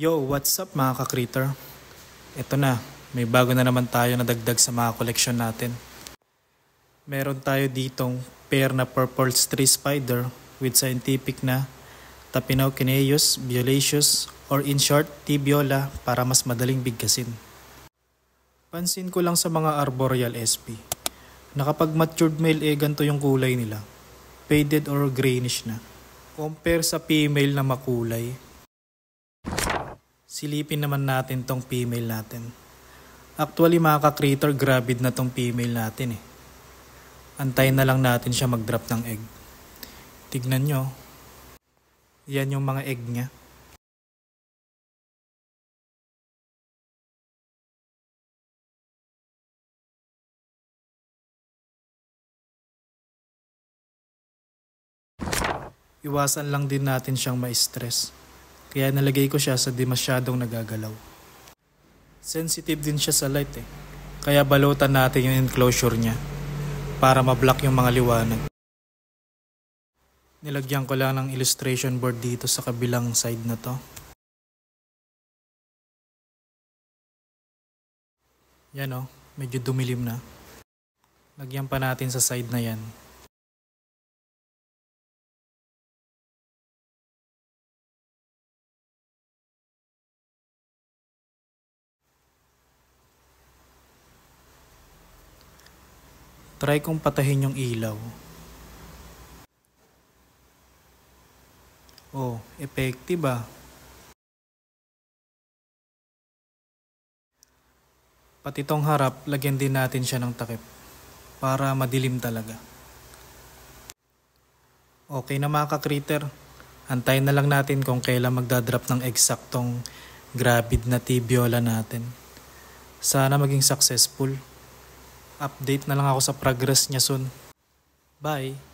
Yo, what's up mga ka-creator? Ito na, may bago na naman tayo na dagdag sa mga koleksyon natin. Meron tayo ditong pair na purple tree spider with scientific na Tapinocaneus violaceus or in short, T-viola para mas madaling bigkasin. Pansin ko lang sa mga arboreal SP na kapag matured male ganito yung kulay nila. Faded or greenish na. Compare sa female na makulay. Silipin naman natin tong female natin. Actually mga ka-creator, gravid na tong female natin eh. Antayin na lang natin siya mag-drop ng egg. Tignan nyo. Yan yung mga egg niya. Iwasan lang din natin siyang ma-stress. Kaya nalagay ko siya sa di masyadong nagagalaw. Sensitive din siya sa light eh. Kaya balutan natin yung enclosure niya para ma-block yung mga liwanag. Nilagyan ko lang ng illustration board dito sa kabilang side na to. Yan medyo dumilim na. Lagyan pa natin sa side na yan. Try kong patahin yung ilaw. Oh, effective ah. Pati tong harap, lagyan din natin siya ng takip para madilim talaga. Okay na mga ka-creator. Antayin na lang natin kung kailan magdadrop ng eksaktong gravid na T-viola natin. Sana maging successful. Update na lang ako sa progress niya soon. Bye!